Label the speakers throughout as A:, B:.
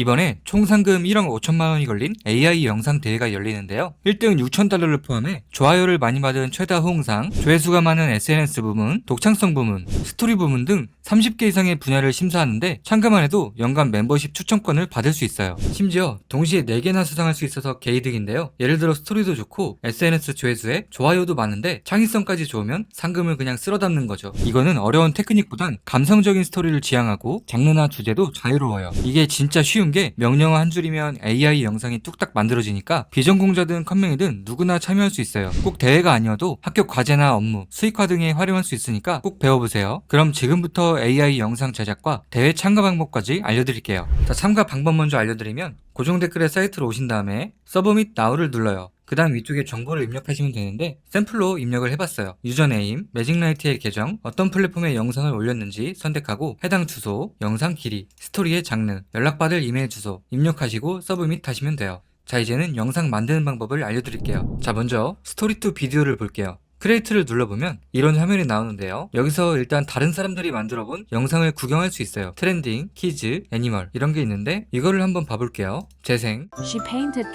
A: 이번에 총 상금 1억 5천만 원이 걸린 AI 영상 대회가 열리는데요. 1등 6,000달러를 포함해 좋아요를 많이 받은 최다 호응상, 조회수가 많은 SNS 부문, 독창성 부문, 스토리 부문 등 30개 이상의 분야를 심사하는데 참가만 해도 연간 멤버십 추천권을 받을 수 있어요. 심지어 동시에 4개나 수상할 수 있어서 개이득인데요. 예를 들어 스토리도 좋고 SNS 조회수에 좋아요도 많은데 창의성까지 좋으면 상금을 그냥 쓸어 담는 거죠. 이거는 어려운 테크닉보단 감성적인 스토리를 지향하고 장르나 주제도 자유로워요. 이게 진짜 쉬운 게 명령어 한 줄이면 AI 영상이 뚝딱 만들어지니까 비전공자든 컴맹이든 누구나 참여할 수 있어요. 꼭 대회가 아니어도 학교 과제나 업무, 수익화 등에 활용할 수 있으니까 꼭 배워보세요. 그럼 지금부터 AI 영상 제작과 대회 참가 방법까지 알려드릴게요. 자, 참가 방법 먼저 알려드리면 고정 댓글에 사이트로 오신 다음에 서브밋 나우를 눌러요. 그 다음 위쪽에 정보를 입력하시면 되는데 샘플로 입력을 해봤어요. 유저네임, 매직라이트의 계정, 어떤 플랫폼에 영상을 올렸는지 선택하고 해당 주소, 영상 길이, 스토리의 장르, 연락받을 이메일 주소 입력하시고 서브밋 하시면 돼요. 자, 이제는 영상 만드는 방법을 알려드릴게요. 자, 먼저 스토리 투 비디오를 볼게요. 크리에이트를 눌러보면 이런 화면이 나오는데요. 여기서 일단 다른 사람들이 만들어본 영상을 구경할 수 있어요. 트렌딩, 키즈, 애니멀 이런 게 있는데 이거를 한번 봐볼게요. 재생.
B: She painted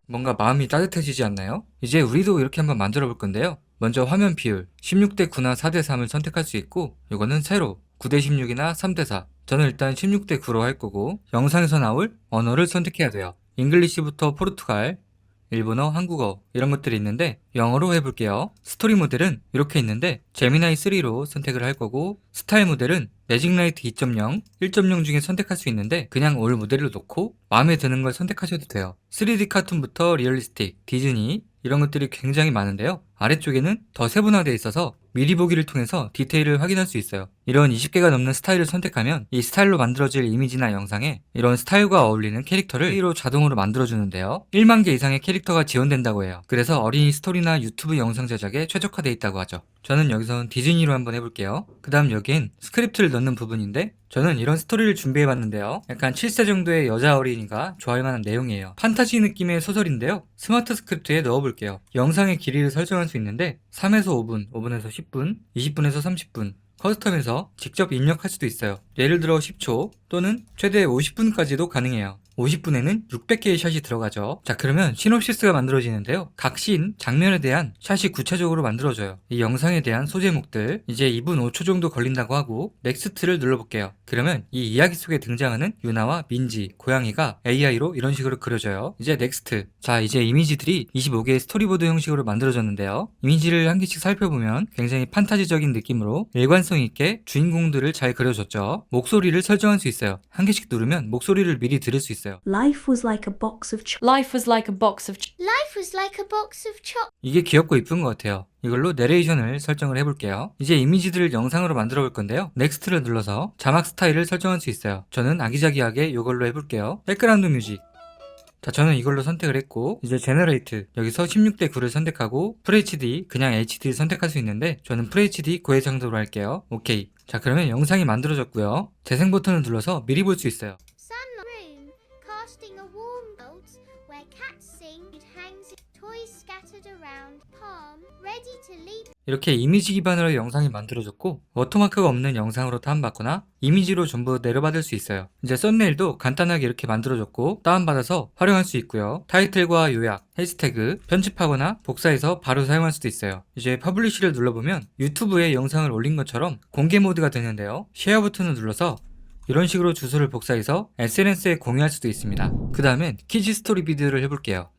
A: 뭔가 마음이 따뜻해지지 않나요? 이제 우리도 이렇게 한번 만들어 볼 건데요. 먼저 화면 비율 16대 9나 4대 3을 선택할 수 있고 이거는 세로 9대 16이나 3대 4. 저는 일단 16대 9로 할 거고 영상에서 나올 언어를 선택해야 돼요. 잉글리시부터 포르투갈, 일본어, 한국어 이런 것들이 있는데 영어로 해볼게요. 스토리 모델은 이렇게 있는데 제미나이 3로 선택을 할 거고 스타일 모델은 매직라이트 2.0, 1.0 중에 선택할 수 있는데 그냥 올 모델을 놓고 마음에 드는 걸 선택하셔도 돼요. 3D 카툰부터 리얼리스틱, 디즈니 이런 것들이 굉장히 많은데요. 아래쪽에는 더 세분화되어 있어서 미리 보기를 통해서 디테일을 확인할 수 있어요. 이런 20개가 넘는 스타일을 선택하면 이 스타일로 만들어질 이미지나 영상에 이런 스타일과 어울리는 캐릭터를 AI로 자동으로 만들어주는데요. 1만 개 이상의 캐릭터가 지원된다고 해요. 그래서 어린이 스토리나 유튜브 영상 제작에 최적화되어 있다고 하죠. 저는 여기선 디즈니로 한번 해볼게요. 그 다음 여긴 스크립트를 넣는 부분인데 저는 이런 스토리를 준비해봤는데요. 약간 7세 정도의 여자 어린이가 좋아할 만한 내용이에요. 판타지 느낌의 소설인데요. 스마트 스크립트에 넣어볼게요. 영상의 길이를 설정할 수 있는데 3에서 5분, 5분에서 10분, 20분에서 30분 커스텀에서 직접 입력할 수도 있어요. 예를 들어 10초 또는 최대 50분까지도 가능해요. 50분에는 600개의 샷이 들어가죠. 자, 그러면 시놉시스가 만들어지는데요. 각 씬, 장면에 대한 샷이 구체적으로 만들어져요. 이 영상에 대한 소제목들 이제 2분 5초 정도 걸린다고 하고 넥스트를 눌러볼게요. 그러면 이 이야기 속에 등장하는 유나와 민지, 고양이가 AI로 이런 식으로 그려져요. 이제 넥스트. 자, 이제 이미지들이 25개의 스토리보드 형식으로 만들어졌는데요. 이미지를 한 개씩 살펴보면 굉장히 판타지적인 느낌으로 일관성 있게 주인공들을 잘 그려줬죠. 목소리를 설정할 수 있어요. 한 개씩 누르면 목소리를 미리 들을 수 있어요.
C: Life was like a box of
B: Life was like a box of
D: Life was like a box of chocolates.
A: 이게 귀엽고 이쁜 것 같아요. 이걸로 내레이션을 설정을 해볼게요. 이제 이미지들을 영상으로 만들어 볼 건데요. 넥스트를 눌러서 자막 스타일을 설정할 수 있어요. 저는 아기자기하게 이걸로 해볼게요. 백그라운드 뮤직. 자, 저는 이걸로 선택을 했고 이제 제너레이트 여기서 16대 9를 선택하고 FHD 그냥 HD를 선택할 수 있는데 저는 FHD 고해상도로 할게요. 오케이. 자, 그러면 영상이 만들어졌고요. 재생 버튼을 눌러서 미리 볼 수 있어요.
D: Sun room, casting a warm light where cats sing, hangs toys scattered around, palm, ready to leap.
A: 이렇게 이미지 기반으로 영상이 만들어졌고 워터마크가 없는 영상으로 다운받거나 이미지로 전부 내려받을 수 있어요. 이제 썸네일도 간단하게 이렇게 만들어졌고 다운받아서 활용할 수 있고요. 타이틀과 요약, 해시태그, 편집하거나 복사해서 바로 사용할 수도 있어요. 이제 퍼블리시를 눌러보면 유튜브에 영상을 올린 것처럼 공개 모드가 되는데요. 쉐어 버튼을 눌러서 이런 식으로 주소를 복사해서 SNS에 공유할 수도 있습니다. 그 다음엔 키즈 스토리 비디오를 해볼게요.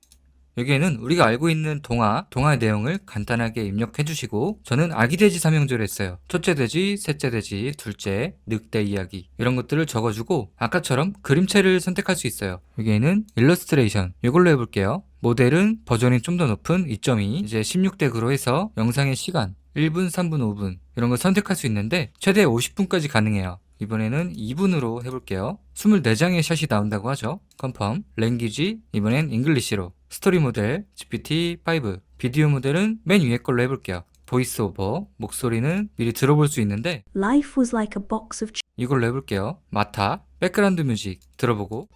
A: 여기에는 우리가 알고 있는 동화의 내용을 간단하게 입력해 주시고 저는 아기 돼지 삼형제를 했어요. 첫째 돼지, 셋째 돼지, 둘째, 늑대 이야기 이런 것들을 적어주고 아까처럼 그림체를 선택할 수 있어요. 여기에는 일러스트레이션 이걸로 해볼게요. 모델은 버전이 좀 더 높은 2.2 이제 16대 9로 해서 영상의 시간 1분, 3분, 5분 이런 걸 선택할 수 있는데 최대 50분까지 가능해요. 이번에는 2분으로 해볼게요. 24장의 샷이 나온다고 하죠. 컨펌, 랭귀지, 이번엔 잉글리시로 스토리 모델, GPT-5 비디오 모델은 맨 위에 걸로 해볼게요. 보이스 오버, 목소리는 미리 들어볼 수 있는데
C: Life was like a box of
A: 이걸로 해볼게요. 마타, 백그라운드 뮤직 들어보고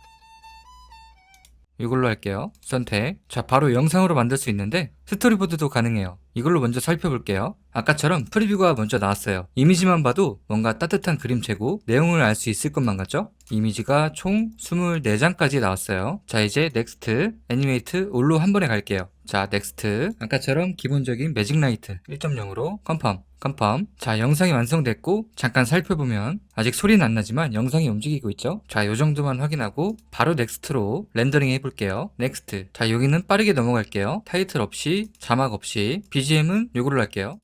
A: 이걸로 할게요. 선택. 자, 바로 영상으로 만들 수 있는데 스토리보드도 가능해요. 이걸로 먼저 살펴볼게요. 아까처럼 프리뷰가 먼저 나왔어요. 이미지만 봐도 뭔가 따뜻한 그림체고 내용을 알 수 있을 것만 같죠? 이미지가 총 24장까지 나왔어요. 자, 이제 넥스트, 애니메이트, 올로 한 번에 갈게요. 자, 넥스트. 아까처럼 기본적인 매직라이트 1.0으로 컨펌. 자, 영상이 완성됐고 잠깐 살펴보면 아직 소리는 안 나지만 영상이 움직이고 있죠? 자, 요 정도만 확인하고 바로 넥스트로 렌더링 해볼게요. 넥스트. 자, 여기는 빠르게 넘어갈게요. 타이틀 없이, 자막 없이, BGM은 요거를 할게요.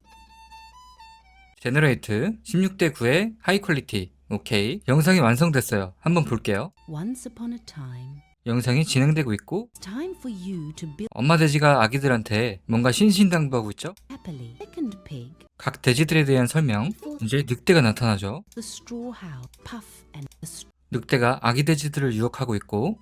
A: 제너레이트 16:9의 하이 퀄리티. 오케이. 영상이 완성됐어요. 한번 볼게요.
E: Once upon a time,
A: 영상이 진행되고 있고
E: it's time for you to build
A: 엄마 돼지가 아기들한테 뭔가 신신당부하고 있죠?
E: happily. Second pig,
A: 각 돼지들에 대한 설명. 이제 늑대가 나타나죠.
E: the straw house, Puff and the
A: 늑대가 아기 돼지들을 유혹하고 있고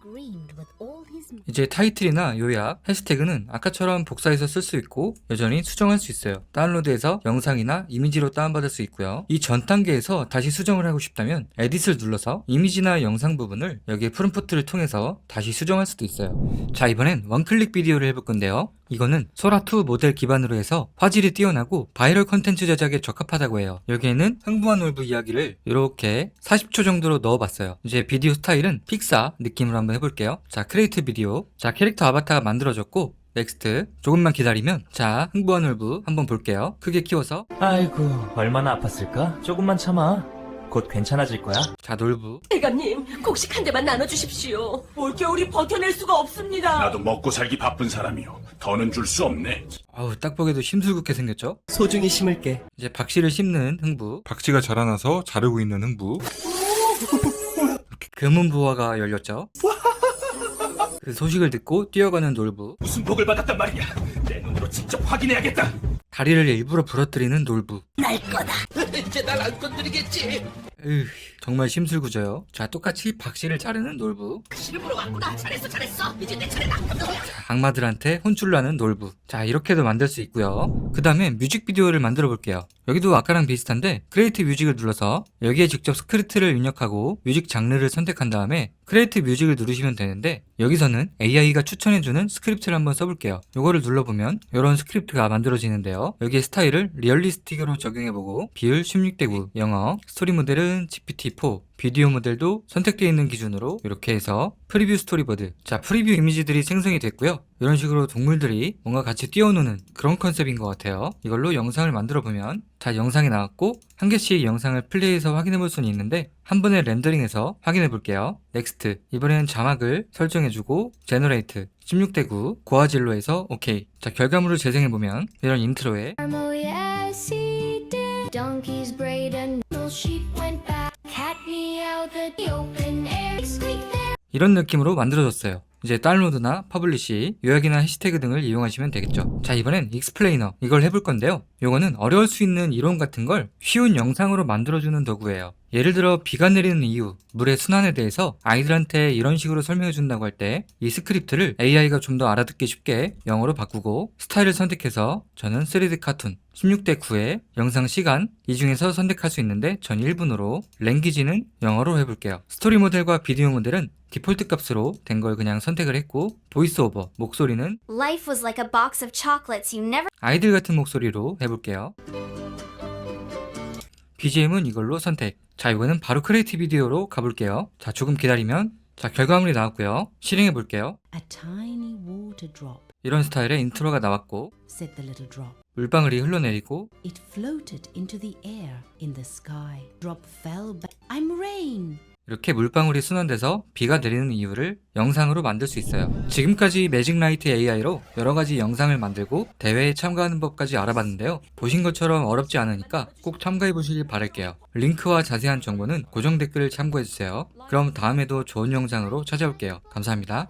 A: 이제 타이틀이나 요약, 해시태그는 아까처럼 복사해서 쓸 수 있고 여전히 수정할 수 있어요. 다운로드해서 영상이나 이미지로 다운받을 수 있고요. 이 전 단계에서 다시 수정을 하고 싶다면 에딧을 눌러서 이미지나 영상 부분을 여기에 프롬프트를 통해서 다시 수정할 수도 있어요. 자, 이번엔 원클릭 비디오를 해볼 건데요. 이거는 소라2 모델 기반으로 해서 화질이 뛰어나고 바이럴 컨텐츠 제작에 적합하다고 해요. 여기에는 흥부한 울브 이야기를 이렇게 40초 정도로 넣어봤어요. 이제 비디오 스타일은 픽사 느낌으로 한번 해볼게요. 자, 크리에이트 비디오. 자, 캐릭터 아바타가 만들어졌고 넥스트. 조금만 기다리면 자, 흥부한 울브 한번 볼게요. 크게 키워서
F: 아이고, 얼마나 아팠을까? 조금만 참아. 곧 괜찮아질 거야.
A: 자, 놀부.
G: 대감님, 곡식 한 대만 나눠주십시오. 올겨울이 버텨낼 수가 없습니다.
H: 나도 먹고 살기 바쁜 사람이요. 더는 줄 수 없네.
A: 아우, 딱 보기에도 심술궂게 생겼죠?
F: 소중히 심을게.
A: 이제 박씨를 씹는 흥부.
I: 박쥐가 자라나서 자르고 있는 흥부.
A: 이렇게 금은 부화가 열렸죠? 그 소식을 듣고 뛰어가는 놀부.
H: 무슨 복을 받았단 말이야. 내 눈으로 직접 확인해야겠다.
A: 다리를 일부러 부러뜨리는 놀부.
G: 날 거다.
H: 이제 날 안 건드리겠지.
A: 으, 정말 심술궂어요. 자, 똑같이 박씨를 자르는 놀부.
G: 실물로 왔구나. 잘했어. 이제 내 차례다.
A: 자, 악마들한테 혼쭐나는 놀부. 자, 이렇게도 만들 수 있고요. 그 다음에 뮤직비디오를 만들어 볼게요. 여기도 아까랑 비슷한데 크리에이트 뮤직을 눌러서 여기에 직접 스크립트를 입력하고 뮤직 장르를 선택한 다음에 크리에이트 뮤직을 누르시면 되는데 여기서는 AI가 추천해주는 스크립트를 한번 써볼게요. 요거를 눌러보면 이런 스크립트가 만들어지는데요. 여기에 스타일을 리얼리스틱으로 적용해보고 비율 16:9, 영어, 스토리 모델은 GPT-4, 비디오 모델도 선택되어 있는 기준으로 이렇게 해서 프리뷰 스토리보드. 자, 프리뷰 이미지들이 생성이 됐고요. 이런 식으로 동물들이 뭔가 같이 뛰어노는 그런 컨셉인 것 같아요. 이걸로 영상을 만들어 보면 자, 영상이 나왔고 한 개씩 영상을 플레이해서 확인해 볼 수는 있는데 한 번에 렌더링해서 확인해 볼게요. 넥스트. 이번에는 자막을 설정해주고 제너레이트 16:9 고화질로 해서 오케이. 자, 결과물을 재생해 보면 이런 인트로에
D: Yes, he did. Donkeys brayed and little sheep went back. Cat meowed the open air. Squeak there.
A: 이런 느낌으로 만들어졌어요. 이제 다운로드나 퍼블리시, 요약이나 해시태그 등을 이용하시면 되겠죠. 자, 이번엔 익스플레이너 이걸 해볼 건데요. 요거는 어려울 수 있는 이론 같은 걸 쉬운 영상으로 만들어주는 도구예요. 예를 들어 비가 내리는 이유, 물의 순환에 대해서 아이들한테 이런 식으로 설명해 준다고 할 때 이 스크립트를 AI가 좀 더 알아듣기 쉽게 영어로 바꾸고 스타일을 선택해서 저는 3D 카툰 16:9의 영상 시간 이 중에서 선택할 수 있는데 전 1분으로 랭귀지는 영어로 해볼게요. 스토리 모델과 비디오 모델은 디폴트 값으로 된 걸 그냥 선택을 했고 보이스 오버, 목소리는
D: Life was like a box of chocolates you never.
A: 아이들 같은 목소리로 해볼게요. BGM은 이걸로 선택. 자, 이거는 바로 크리에이티 비디오로 가볼게요. 자, 조금 기다리면 자, 결과물이 나왔고요. 실행해 볼게요.
E: a tiny water drop,
A: 이런 스타일의 인트로가 나왔고
E: said the little drop.
A: 물방울이 흘러내리고
E: It floated into the air in the sky. Drop fell back. I'm rain.
A: 이렇게 물방울이 순환돼서 비가 내리는 이유를 영상으로 만들 수 있어요. 지금까지 매직라이트 AI로 여러가지 영상을 만들고 대회에 참가하는 법까지 알아봤는데요. 보신 것처럼 어렵지 않으니까 꼭 참가해 보시길 바랄게요. 링크와 자세한 정보는 고정 댓글을 참고해주세요. 그럼 다음에도 좋은 영상으로 찾아올게요. 감사합니다.